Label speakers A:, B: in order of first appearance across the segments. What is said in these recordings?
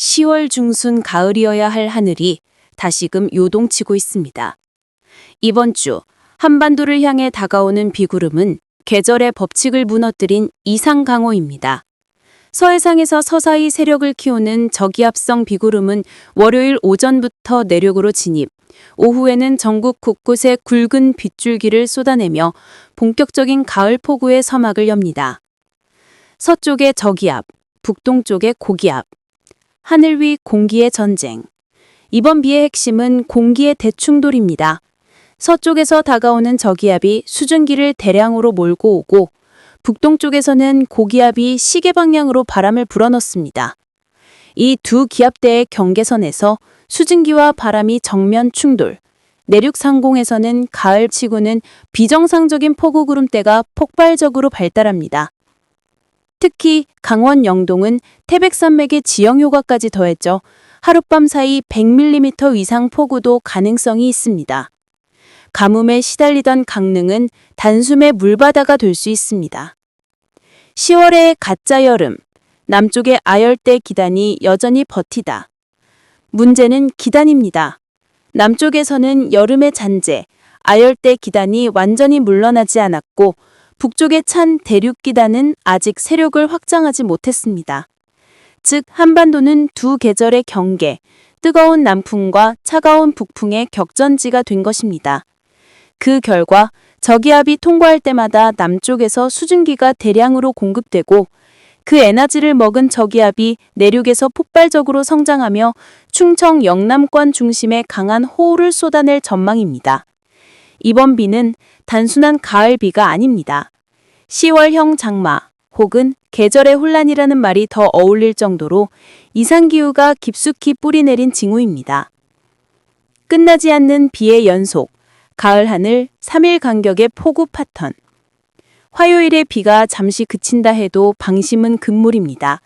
A: 10월 중순 가을이어야 할 하늘이 다시금 요동치고 있습니다. 이번 주 한반도를 향해 다가오는 비구름은 계절의 법칙을 무너뜨린 이상강우입니다. 서해상에서 서서히 세력을 키우는 저기압성 비구름은 월요일 오전부터 내륙으로 진입, 오후에는 전국 곳곳에 굵은 빗줄기를 쏟아내며 본격적인 가을 폭우의 서막을 엽니다. 서쪽의 저기압, 북동쪽의 고기압, 하늘 위 공기의 전쟁. 이번 비의 핵심은 공기의 대충돌입니다. 서쪽에서 다가오는 저기압이 수증기를 대량으로 몰고 오고 북동쪽에서는 고기압이 시계 방향으로 바람을 불어넣습니다. 이 두 기압대의 경계선에서 수증기와 바람이 정면 충돌, 내륙 상공에서는 가을치고는 비정상적인 폭우 구름대가 폭발적으로 발달합니다. 특히 강원 영동은 태백산맥의 지형 효과까지 더했죠. 하룻밤 사이 100mm 이상 폭우도 가능성이 있습니다. 가뭄에 시달리던 강릉은 단숨에 물바다가 될 수 있습니다. 10월의 가짜 여름, 남쪽의 아열대 기단이 여전히 버티다. 문제는 기단입니다. 남쪽에서는 여름의 잔재, 아열대 기단이 완전히 물러나지 않았고 북쪽의 찬 대륙 기단은 아직 세력을 확장하지 못했습니다. 즉 한반도는 두 계절의 경계, 뜨거운 남풍과 차가운 북풍의 격전지가 된 것입니다. 그 결과 저기압이 통과할 때마다 남쪽에서 수증기가 대량으로 공급되고 그 에너지를 먹은 저기압이 내륙에서 폭발적으로 성장하며 충청 영남권 중심에 강한 호우를 쏟아낼 전망입니다. 이번 비는 단순한 가을 비가 아닙니다. 10월형 장마 혹은 계절의 혼란이라는 말이 더 어울릴 정도로 이상기후가 깊숙이 뿌리내린 징후입니다. 끝나지 않는 비의 연속, 가을 하늘 3일 간격의 폭우 파턴. 화요일에 비가 잠시 그친다 해도 방심은 금물입니다.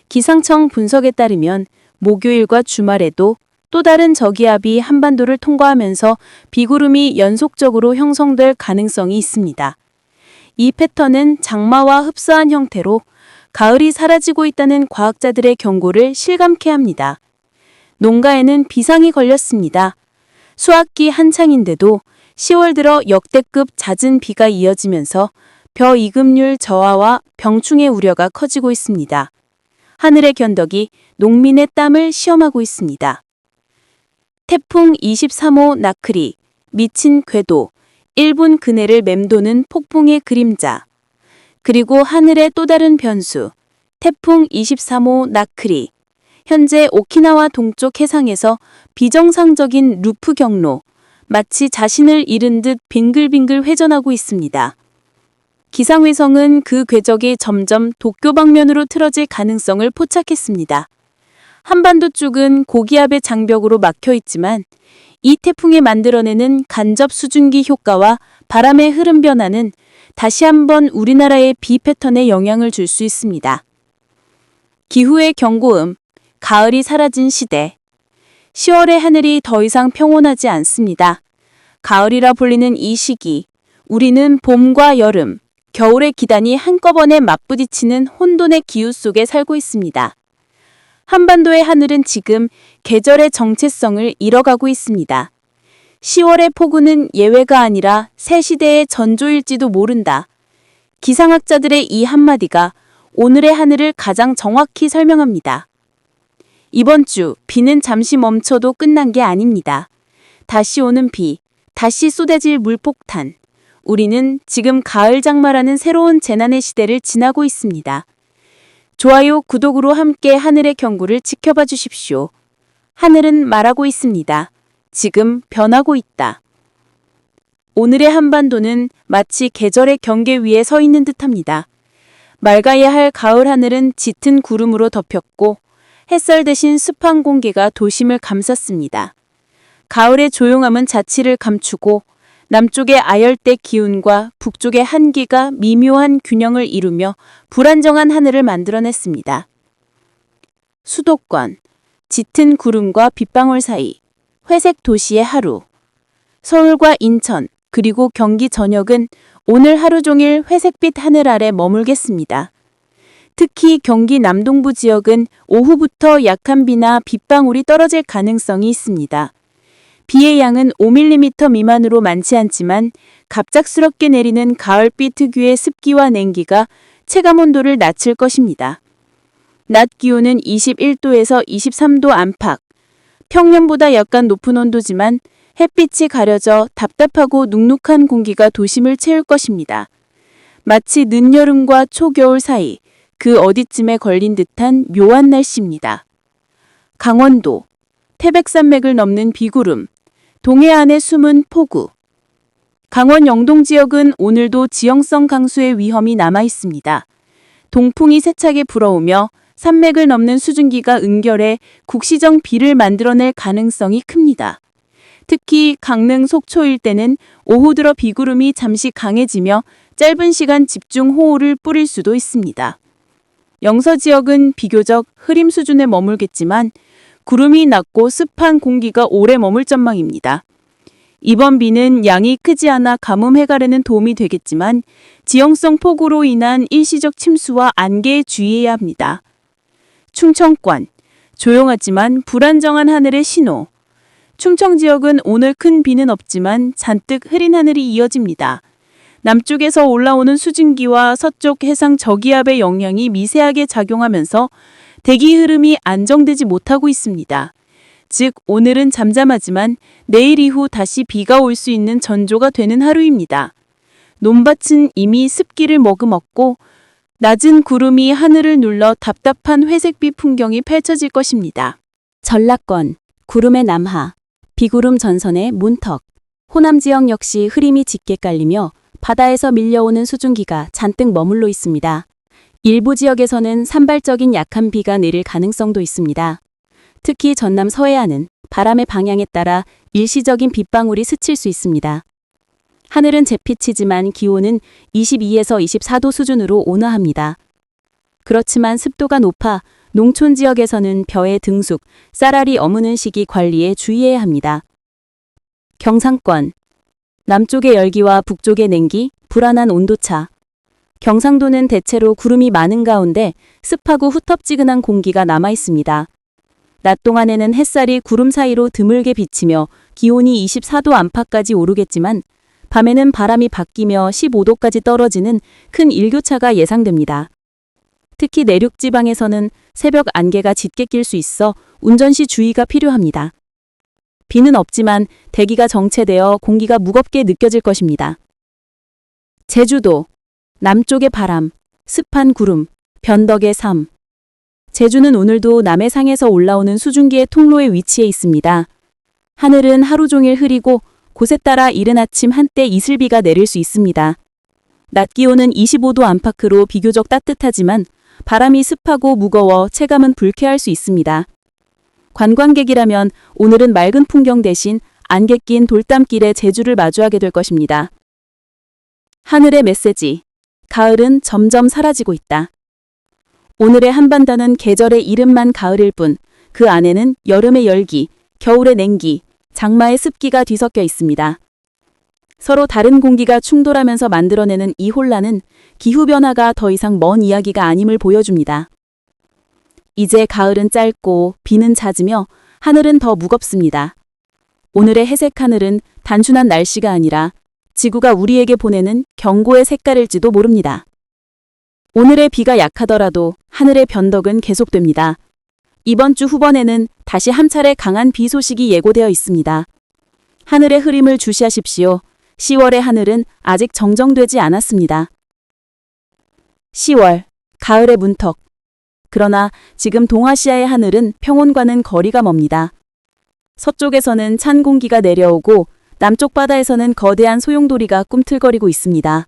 A: 기상청 분석에 따르면 목요일과 주말에도 또 다른 저기압이 한반도를 통과하면서 비구름이 연속적으로 형성될 가능성이 있습니다. 이 패턴은 장마와 흡사한 형태로 가을이 사라지고 있다는 과학자들의 경고를 실감케 합니다. 농가에는 비상이 걸렸습니다. 수확기 한창인데도 10월 들어 역대급 잦은 비가 이어지면서 벼 이급률 저하와 병충해 우려가 커지고 있습니다. 하늘의 견덕이 농민의 땀을 시험하고 있습니다. 태풍 23호 나크리, 미친 궤도, 1분 그네를 맴도는 폭풍의 그림자. 그리고 하늘의 또 다른 변수, 태풍 23호 나크리. 현재 오키나와 동쪽 해상에서 비정상적인 루프 경로, 마치 자신을 잃은 듯 빙글빙글 회전하고 있습니다. 기상위성은 그 궤적이 점점 도쿄 방면으로 틀어질 가능성을 포착했습니다. 한반도 쪽은 고기압의 장벽으로 막혀 있지만 이 태풍이 만들어내는 간접 수증기 효과와 바람의 흐름 변화는 다시 한번 우리나라의 비 패턴에 영향을 줄 수 있습니다. 기후의 경고음, 가을이 사라진 시대. 10월의 하늘이 더 이상 평온하지 않습니다. 가을이라 불리는 이 시기, 우리는 봄과 여름, 겨울의 기단이 한꺼번에 맞부딪히는 혼돈의 기후 속에 살고 있습니다. 한반도의 하늘은 지금 계절의 정체성을 잃어가고 있습니다. 10월의 폭우는 예외가 아니라 새 시대의 전조일지도 모른다. 기상학자들의 이 한마디가 오늘의 하늘을 가장 정확히 설명합니다. 이번 주 비는 잠시 멈춰도 끝난 게 아닙니다. 다시 오는 비, 다시 쏟아질 물폭탄. 우리는 지금 가을 장마라는 새로운 재난의 시대를 지나고 있습니다. 좋아요, 구독으로 함께 하늘의 경고를 지켜봐 주십시오. 하늘은 말하고 있습니다. 지금 변하고 있다. 오늘의 한반도는 마치 계절의 경계 위에 서 있는 듯합니다. 맑아야 할 가을 하늘은 짙은 구름으로 덮였고 햇살 대신 습한 공기가 도심을 감쌌습니다. 가을의 조용함은 자취를 감추고 남쪽의 아열대 기운과 북쪽의 한기가 미묘한 균형을 이루며 불안정한 하늘을 만들어냈습니다. 수도권, 짙은 구름과 빗방울 사이, 회색 도시의 하루. 서울과 인천, 그리고 경기 전역은 오늘 하루 종일 회색빛 하늘 아래 머물겠습니다. 특히 경기 남동부 지역은 오후부터 약한 비나 빗방울이 떨어질 가능성이 있습니다. 비의 양은 5mm 미만으로 많지 않지만 갑작스럽게 내리는 가을비 특유의 습기와 냉기가 체감온도를 낮출 것입니다. 낮 기온은 21도에서 23도 안팎, 평년보다 약간 높은 온도지만 햇빛이 가려져 답답하고 눅눅한 공기가 도심을 채울 것입니다. 마치 늦여름과 초겨울 사이 그 어디쯤에 걸린 듯한 묘한 날씨입니다. 강원도, 태백산맥을 넘는 비구름, 동해안의 숨은 폭우. 강원 영동 지역은 오늘도 지형성 강수의 위험이 남아 있습니다. 동풍이 세차게 불어오며 산맥을 넘는 수증기가 응결해 국시정 비를 만들어낼 가능성이 큽니다. 특히 강릉 속초 일대는 오후 들어 비구름이 잠시 강해지며 짧은 시간 집중 호우를 뿌릴 수도 있습니다. 영서 지역은 비교적 흐림 수준에 머물겠지만 구름이 낮고 습한 공기가 오래 머물 전망입니다. 이번 비는 양이 크지 않아 가뭄 해갈에는 도움이 되겠지만 지형성 폭우로 인한 일시적 침수와 안개에 주의해야 합니다. 충청권, 조용하지만 불안정한 하늘의 신호. 충청 지역은 오늘 큰 비는 없지만 잔뜩 흐린 하늘이 이어집니다. 남쪽에서 올라오는 수증기와 서쪽 해상 저기압의 영향이 미세하게 작용하면서 대기 흐름이 안정되지 못하고 있습니다. 즉 오늘은 잠잠하지만 내일 이후 다시 비가 올 수 있는 전조가 되는 하루입니다. 논밭은 이미 습기를 머금었고 낮은 구름이 하늘을 눌러 답답한 회색빛 풍경이 펼쳐질 것입니다. 전라권, 구름의 남하, 비구름 전선의 문턱, 호남 지역 역시 흐림이 짙게 깔리며 바다에서 밀려오는 수증기가 잔뜩 머물러 있습니다. 일부 지역에서는 산발적인 약한 비가 내릴 가능성도 있습니다. 특히 전남 서해안은 바람의 방향에 따라 일시적인 빗방울이 스칠 수 있습니다. 하늘은 잿빛이지만 기온은 22에서 24도 수준으로 온화합니다. 그렇지만 습도가 높아 농촌 지역에서는 벼의 등숙, 쌀알이 어무는 시기 관리에 주의해야 합니다. 경상권, 남쪽의 열기와 북쪽의 냉기, 불안한 온도차. 경상도는 대체로 구름이 많은 가운데 습하고 후텁지근한 공기가 남아 있습니다. 낮 동안에는 햇살이 구름 사이로 드물게 비치며 기온이 24도 안팎까지 오르겠지만 밤에는 바람이 바뀌며 15도까지 떨어지는 큰 일교차가 예상됩니다. 특히 내륙 지방에서는 새벽 안개가 짙게 낄 수 있어 운전 시 주의가 필요합니다. 비는 없지만 대기가 정체되어 공기가 무겁게 느껴질 것입니다. 제주도, 남쪽의 바람, 습한 구름, 변덕의 삶. 제주는 오늘도 남해상에서 올라오는 수증기의 통로에 위치해 있습니다. 하늘은 하루 종일 흐리고 곳에 따라 이른 아침 한때 이슬비가 내릴 수 있습니다. 낮 기온은 25도 안팎으로 비교적 따뜻하지만 바람이 습하고 무거워 체감은 불쾌할 수 있습니다. 관광객이라면 오늘은 맑은 풍경 대신 안개 낀 돌담길에 제주를 마주하게 될 것입니다. 하늘의 메시지. 가을은 점점 사라지고 있다. 오늘의 한반도는 계절의 이름만 가을일 뿐 그 안에는 여름의 열기, 겨울의 냉기, 장마의 습기가 뒤섞여 있습니다. 서로 다른 공기가 충돌하면서 만들어내는 이 혼란은 기후변화가 더 이상 먼 이야기가 아님을 보여줍니다. 이제 가을은 짧고 비는 잦으며 하늘은 더 무겁습니다. 오늘의 회색 하늘은 단순한 날씨가 아니라 지구가 우리에게 보내는 경고의 색깔일지도 모릅니다. 오늘의 비가 약하더라도 하늘의 변덕은 계속됩니다. 이번 주 후반에는 다시 한 차례 강한 비 소식이 예고되어 있습니다. 하늘의 흐림을 주시하십시오. 10월의 하늘은 아직 정정되지 않았습니다. 10월, 가을의 문턱. 그러나 지금 동아시아의 하늘은 평온과는 거리가 멉니다. 서쪽에서는 찬 공기가 내려오고 남쪽 바다에서는 거대한 소용돌이가 꿈틀거리고 있습니다.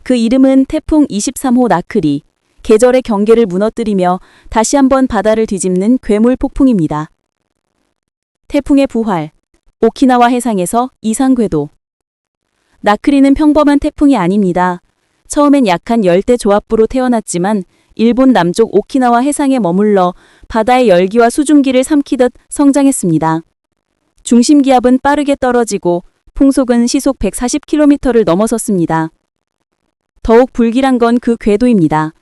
A: 그 이름은 태풍 23호 나크리, 계절의 경계를 무너뜨리며 다시 한번 바다를 뒤집는 괴물 폭풍입니다. 태풍의 부활, 오키나와 해상에서 이상 궤도. 나크리는 평범한 태풍이 아닙니다. 처음엔 약한 열대 조합부로 태어났지만 일본 남쪽 오키나와 해상에 머물러 바다의 열기와 수증기를 삼키듯 성장했습니다. 중심 기압은 빠르게 떨어지고 풍속은 시속 140km를 넘어섰습니다. 더욱 불길한 건 그 궤도입니다.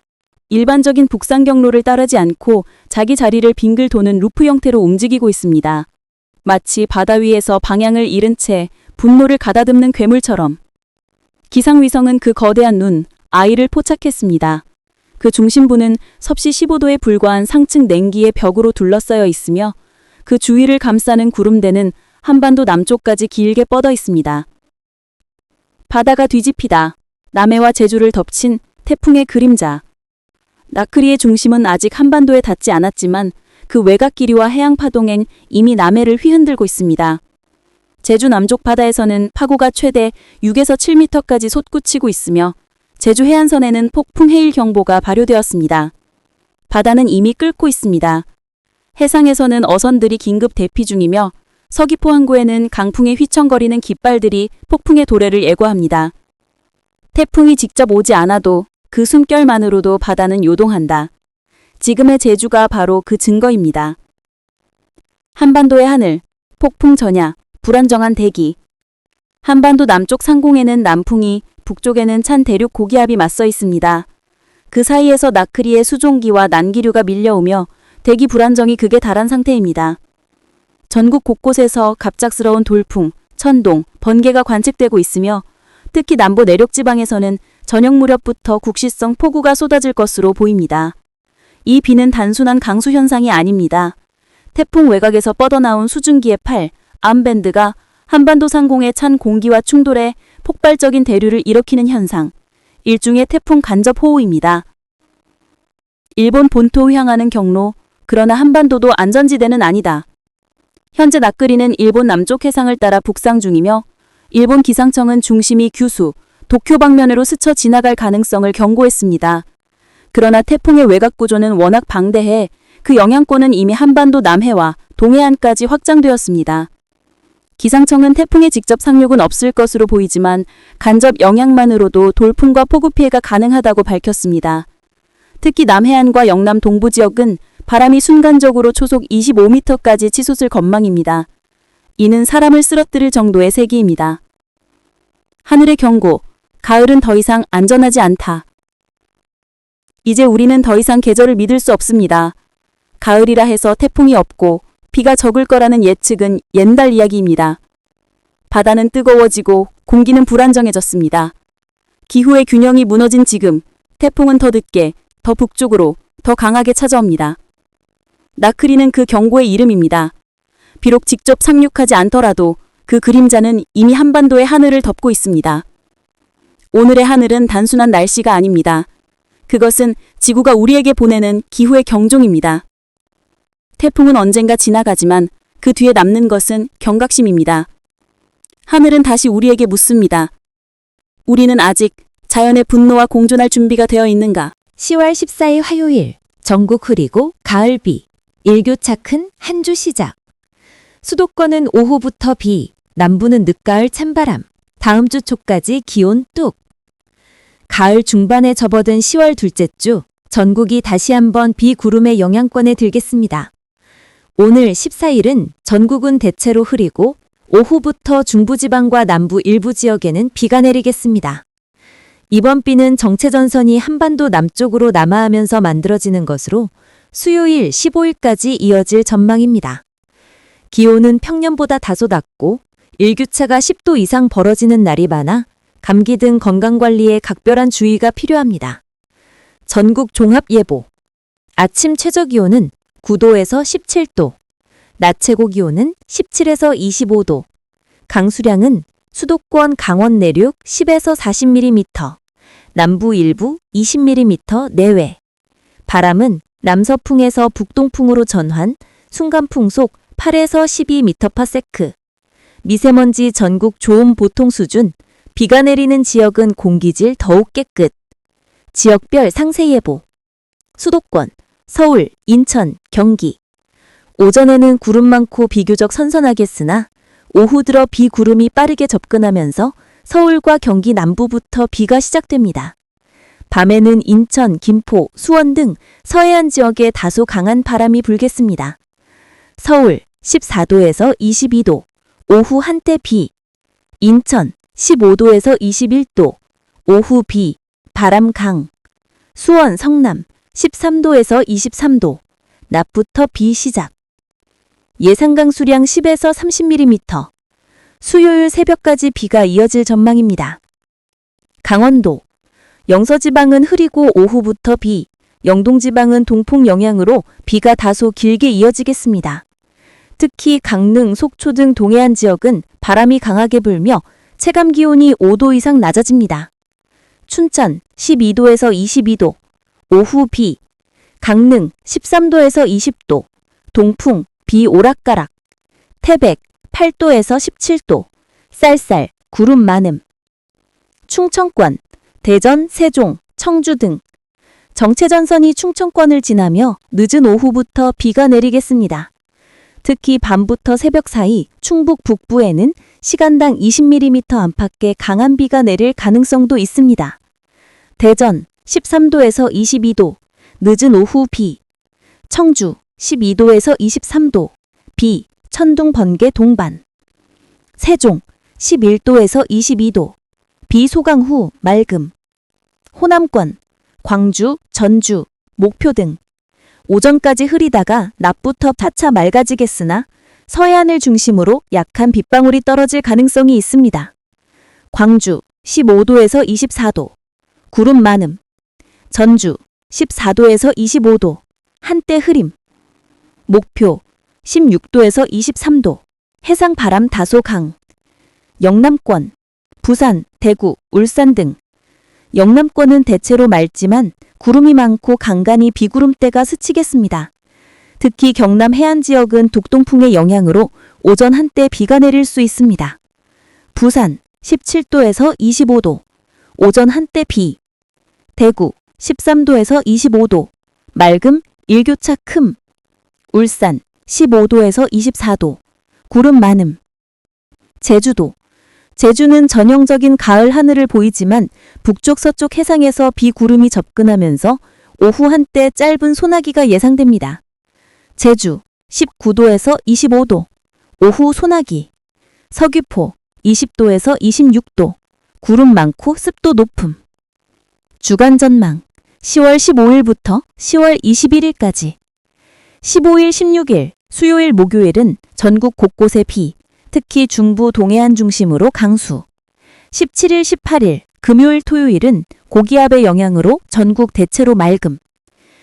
B: 일반적인 북상 경로를 따르지 않고 자기 자리를 빙글 도는 루프 형태로 움직이고 있습니다. 마치 바다 위에서 방향을 잃은 채 분노를 가다듬는 괴물처럼. 기상위성은 그 거대한 눈, 아이를 포착했습니다. 그 중심부는 섭씨 15도에 불과한 상층 냉기의 벽으로 둘러싸여 있으며 그 주위를 감싸는 구름대는 한반도 남쪽까지 길게 뻗어 있습니다. 바다가 뒤집히다. 남해와 제주를 덮친 태풍의 그림자. 나크리의 중심은 아직 한반도에 닿지 않았지만 그 외곽 길이와 해양 파동엔 이미 남해를 휘흔들고 있습니다. 제주 남쪽 바다에서는 파고가 최대 6에서 7m까지 솟구치고 있으며 제주 해안선에는 폭풍 해일 경보가 발효되었습니다. 바다는 이미 끓고 있습니다. 해상에서는 어선들이 긴급 대피 중이며 서귀포 항구에는 강풍에 휘청거리는 깃발들이 폭풍의 도래를 예고합니다. 태풍이 직접 오지 않아도 그 숨결만으로도 바다는 요동한다. 지금의 제주가 바로 그 증거입니다. 한반도의 하늘, 폭풍 전야, 불안정한 대기. 한반도 남쪽 상공에는 남풍이, 북쪽에는 찬 대륙 고기압이 맞서 있습니다. 그 사이에서 나크리의 수종기와 난기류가 밀려오며 대기 불안정이 극에 달한 상태입니다. 전국 곳곳에서 갑작스러운 돌풍, 천동, 번개가 관측되고 있으며 특히 남부 내륙 지방에서는 저녁 무렵부터 국시성 폭우가 쏟아질 것으로 보입니다. 이 비는 단순한 강수 현상이 아닙니다. 태풍 외곽에서 뻗어나온 수증기의 팔, 암밴드가 한반도 상공의 찬 공기와 충돌해 폭발적인 대류를 일으키는 현상, 일종의 태풍 간접 호우입니다. 일본 본토 향하는 경로, 그러나 한반도도 안전지대는 아니다. 현재 나크리는 일본 남쪽 해상을 따라 북상 중이며 일본 기상청은 중심이 규수, 도쿄 방면으로 스쳐 지나갈 가능성을 경고했습니다. 그러나 태풍의 외곽 구조는 워낙 방대해 그 영향권은 이미 한반도 남해와 동해안까지 확장되었습니다. 기상청은 태풍의 직접 상륙은 없을 것으로 보이지만 간접 영향만으로도 돌풍과 폭우 피해가 가능하다고 밝혔습니다. 특히 남해안과 영남 동부 지역은 바람이 순간적으로 초속 25m까지 치솟을 전망입니다. 이는 사람을 쓰러뜨릴 정도의 세기입니다. 하늘의 경고, 가을은 더 이상 안전하지 않다. 이제 우리는 더 이상 계절을 믿을 수 없습니다. 가을이라 해서 태풍이 없고 비가 적을 거라는 예측은 옛날 이야기입니다. 바다는 뜨거워지고 공기는 불안정해졌습니다. 기후의 균형이 무너진 지금 태풍은 더 늦게, 더 북쪽으로, 더 강하게 찾아옵니다. 나크리는 그 경고의 이름입니다. 비록 직접 상륙하지 않더라도 그 그림자는 이미 한반도의 하늘을 덮고 있습니다. 오늘의 하늘은 단순한 날씨가 아닙니다. 그것은 지구가 우리에게 보내는 기후의 경종입니다. 태풍은 언젠가 지나가지만 그 뒤에 남는 것은 경각심입니다. 하늘은 다시 우리에게 묻습니다. 우리는 아직 자연의 분노와 공존할 준비가 되어 있는가?
C: 10월 14일 화요일 전국 흐리고 가을비, 일교차 큰 한 주 시작. 수도권은 오후부터 비, 남부는 늦가을 찬바람, 다음 주 초까지 기온 뚝. 가을 중반에 접어든 10월 둘째 주, 전국이 다시 한번 비구름의 영향권에 들겠습니다. 오늘 14일은 전국은 대체로 흐리고 오후부터 중부지방과 남부 일부 지역에는 비가 내리겠습니다. 이번 비는 정체전선이 한반도 남쪽으로 남하하면서 만들어지는 것으로 수요일 15일까지 이어질 전망입니다. 기온은 평년보다 다소 낮고 일교차가 10도 이상 벌어지는 날이 많아 감기 등 건강관리에 각별한 주의가 필요합니다. 전국 종합예보. 아침 최저기온은 9도에서 17도, 낮 최고기온은 17에서 25도, 강수량은 수도권 강원 내륙 10에서 40mm, 남부 일부 20mm 내외. 바람은 남서풍에서 북동풍으로 전환, 순간풍속 8에서 12m/s. 미세먼지 전국 좋음 보통 수준, 비가 내리는 지역은 공기질 더욱 깨끗. 지역별 상세예보. 수도권, 서울, 인천, 경기. 오전에는 구름 많고 비교적 선선하겠으나 오후 들어 비구름이 빠르게 접근하면서 서울과 경기 남부부터 비가 시작됩니다. 밤에는 인천, 김포, 수원 등 서해안 지역에 다소 강한 바람이 불겠습니다. 서울 14도에서 22도, 오후 한때 비. 인천 15도에서 21도, 오후 비, 바람 강. 수원, 성남
B: 13도에서 23도, 낮부터 비 시작. 예상 강수량 10에서 30mm. 수요일 새벽까지 비가 이어질 전망입니다. 강원도, 영서지방은 흐리고 오후부터 비, 영동지방은 동풍 영향으로 비가 다소 길게 이어지겠습니다. 특히 강릉, 속초 등 동해안 지역은 바람이 강하게 불며 체감 기온이 5도 이상 낮아집니다. 춘천 12도에서 22도, 오후 비, 강릉 13도에서 20도, 동풍, 비 오락가락, 태백 8도에서 17도, 쌀쌀, 구름 많음. 충청권, 대전, 세종, 청주 등 정체전선이 충청권을 지나며 늦은 오후부터 비가 내리겠습니다. 특히 밤부터 새벽 사이 충북 북부에는 시간당 20mm 안팎의 강한 비가 내릴 가능성도 있습니다. 대전 13도에서 22도, 늦은 오후 비. 청주 12도에서 23도, 비, 천둥 번개 동반. 세종 11도에서 22도, 비 소강 후 맑음. 호남권, 광주, 전주, 목표 등 오전까지 흐리다가 낮부터 차차 맑아지겠으나 서해안을 중심으로 약한 빗방울이 떨어질 가능성이 있습니다. 광주 15도에서 24도, 구름 많음. 전주 14도에서 25도, 한때 흐림. 목표 16도에서 23도, 해상 바람 다소 강. 영남권, 부산, 대구, 울산 등 영남권은 대체로 맑지만 구름이 많고 간간히 비구름대가 스치겠습니다. 특히 경남 해안 지역은 독동풍의 영향으로 오전 한때 비가 내릴 수 있습니다. 부산 17도에서 25도, 오전 한때 비. 대구 13도에서 25도, 맑음, 일교차 큼. 울산 15도에서 24도, 구름 많음. 제주도, 제주는 전형적인 가을 하늘을 보이지만 북쪽 서쪽 해상에서 비구름이 접근하면서 오후 한때 짧은 소나기가 예상됩니다. 제주 19도에서 25도, 오후 소나기. 서귀포 20도에서 26도, 구름 많고 습도 높음. 주간 전망 10월 15일부터 10월 21일까지. 15일, 16일, 수요일, 목요일은 전국 곳곳에 비, 특히 중부 동해안 중심으로 강수. 17일, 18일, 금요일, 토요일은 고기압의 영향으로 전국 대체로 맑음.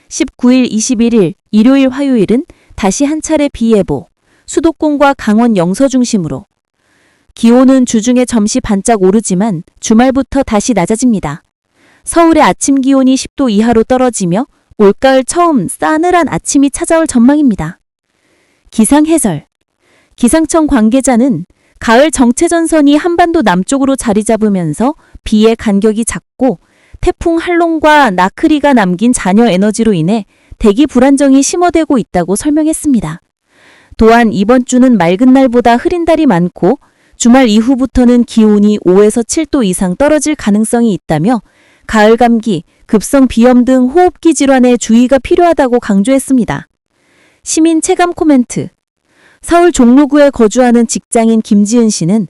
B: 19일, 21일, 일요일, 화요일은 다시 한 차례 비 예보, 수도권과 강원 영서 중심으로. 기온은 주중에 점시 반짝 오르지만 주말부터 다시 낮아집니다. 서울의 아침 기온이 10도 이하로 떨어지며 올가을 처음 싸늘한 아침이 찾아올 전망입니다. 기상 해설. 기상청 관계자는 가을 정체전선이 한반도 남쪽으로 자리 잡으면서 비의 간격이 작고 태풍 한론과 나크리가 남긴 잔여 에너지로 인해 대기 불안정이 심화되고 있다고 설명했습니다. 또한 이번 주는 맑은 날보다 흐린 달이 많고 주말 이후부터는 기온이 5에서 7도 이상 떨어질 가능성이 있다며 가을 감기, 급성 비염 등 호흡기 질환에 주의가 필요하다고 강조했습니다. 시민 체감 코멘트. 서울 종로구에 거주하는 직장인 김지은 씨는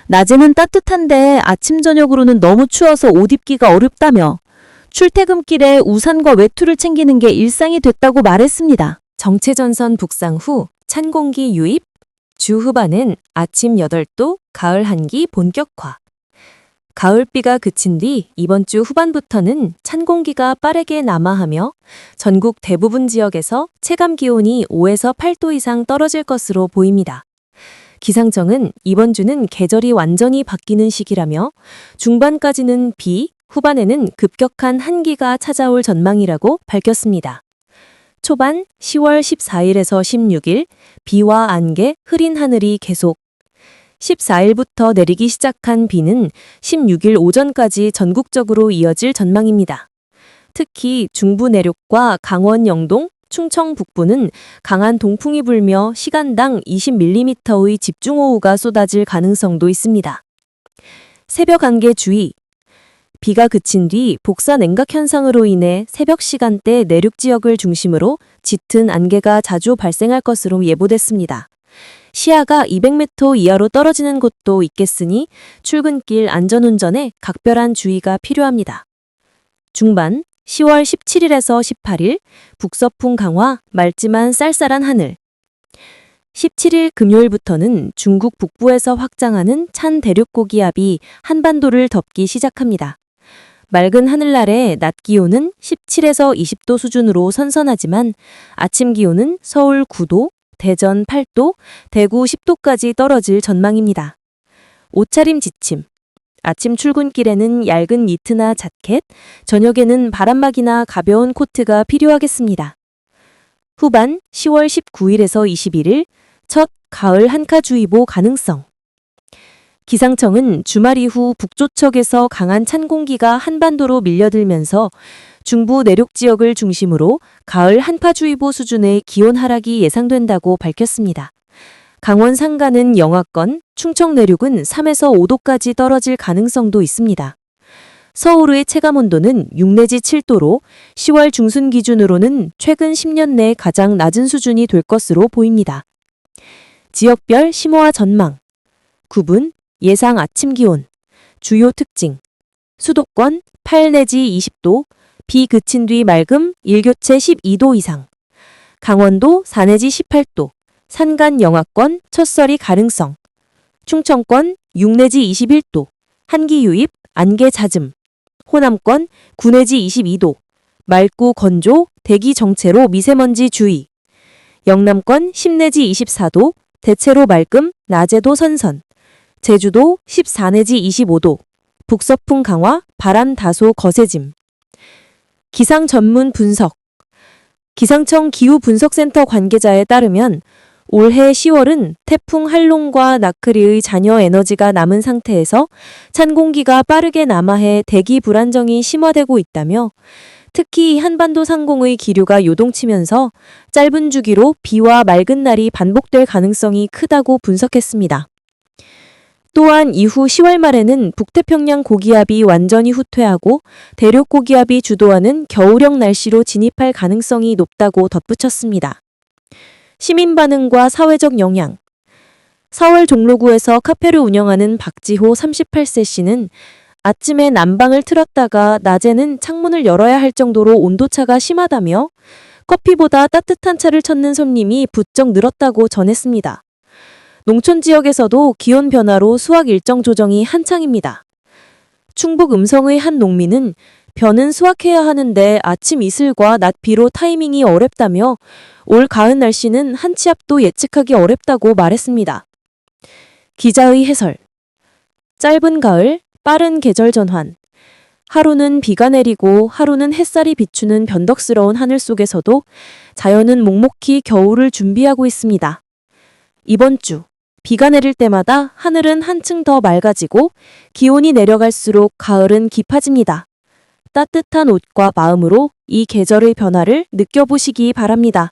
B: 낮에는 따뜻한데 아침 저녁으로는 너무 추워서 옷 입기가 어렵다며 출퇴근길에 우산과 외투를 챙기는 게 일상이 됐다고 말했습니다.
D: 정체전선 북상 후 찬 공기 유입, 주 후반은 아침 8도, 가을 한기 본격화. 가을비가 그친 뒤 이번 주 후반부터는 찬 공기가 빠르게 남하하며 전국 대부분 지역에서 체감 기온이 5에서 8도 이상 떨어질 것으로 보입니다. 기상청은 이번 주는 계절이 완전히 바뀌는 시기라며 중반까지는 비, 후반에는 급격한 한기가 찾아올 전망이라고 밝혔습니다. 초반 10월 14일에서 16일 비와 안개, 흐린 하늘이 계속. 14일부터 내리기 시작한 비는 16일 오전까지 전국적으로 이어질 전망입니다. 특히 중부 내륙과 강원 영동, 충청 북부는 강한 동풍이 불며 시간당 20mm의 집중호우가 쏟아질 가능성도 있습니다. 새벽 안개 주의. 비가 그친 뒤 복사 냉각 현상으로 인해 새벽 시간대 내륙 지역을 중심으로 짙은 안개가 자주 발생할 것으로 예보됐습니다. 시야가 200m 이하로 떨어지는 곳도 있겠으니 출근길 안전운전에 각별한 주의가 필요합니다. 중반 10월 17일에서 18일 북서풍 강화, 맑지만 쌀쌀한 하늘. 17일 금요일부터는 중국 북부에서 확장하는 찬 대륙 고기압이 한반도를 덮기 시작합니다. 맑은 하늘 아래 낮 기온은 17에서 20도 수준으로 선선하지만 아침 기온은 서울 9도, 대전 8도, 대구 10도까지 떨어질 전망입니다. 옷차림 지침. 아침 출근길에는 얇은 니트나 자켓, 저녁에는 바람막이나 가벼운 코트가 필요하겠습니다. 후반 10월 19일에서 21일 첫 가을 한파주의보 가능성. 기상청은 주말 이후 북조척에서 강한 찬 공기가 한반도로 밀려들면서 중부 내륙 지역을 중심으로 가을 한파주의보 수준의 기온 하락이 예상된다고 밝혔습니다. 강원 상간은 영하권, 충청 내륙은 3에서 5도까지 떨어질 가능성도 있습니다. 서울의 체감온도는 6 내지 7도로 10월 중순 기준으로는 최근 10년 내 가장 낮은 수준이 될 것으로 보입니다. 지역별 심오화 전망. 구분, 예상 아침 기온. 주요 특징. 수도권 8 내지 20도, 비 그친 뒤 맑음, 일교체 12도 이상. 강원도 4 내지 18도, 산간 영하권 첫설이 가능성. 충청권 6 내지 21도, 한기 유입, 안개 잦음. 호남권 9 내지 22도, 맑고 건조, 대기 정체로 미세먼지 주의. 영남권 10 내지 24도, 대체로 맑음, 낮에도 선선. 제주도 14 내지 25도, 북서풍 강화, 바람 다소 거세짐. 기상 전문 분석. 기상청 기후분석센터 관계자에 따르면 올해 10월은 태풍 한롱과 나크리의 잔여 에너지가 남은 상태에서 찬 공기가 빠르게 남하해 대기 불안정이 심화되고 있다며 특히 한반도 상공의 기류가 요동치면서 짧은 주기로 비와 맑은 날이 반복될 가능성이 크다고 분석했습니다. 또한 이후 10월 말에는 북태평양 고기압이 완전히 후퇴하고 대륙 고기압이 주도하는 겨울형 날씨로 진입할 가능성이 높다고 덧붙였습니다. 시민 반응과 사회적 영향. 4월 종로구에서 카페를 운영하는 박지호 38세 씨는 아침에 난방을 틀었다가 낮에는 창문을 열어야 할 정도로 온도차가 심하다며 커피보다 따뜻한 차를 찾는 손님이 부쩍 늘었다고 전했습니다. 농촌 지역에서도 기온 변화로 수확 일정 조정이 한창입니다. 충북 음성의 한 농민은 벼는 수확해야 하는데 아침 이슬과 낮 비로 타이밍이 어렵다며 올 가을 날씨는 한 치 앞도 예측하기 어렵다고 말했습니다. 기자의 해설. 짧은 가을, 빠른 계절 전환. 하루는 비가 내리고 하루는 햇살이 비추는 변덕스러운 하늘 속에서도 자연은 묵묵히 겨울을 준비하고 있습니다. 이번 주 비가 내릴 때마다 하늘은 한층 더 맑아지고 기온이 내려갈수록 가을은 깊어집니다. 따뜻한 옷과 마음으로 이 계절의 변화를 느껴보시기 바랍니다.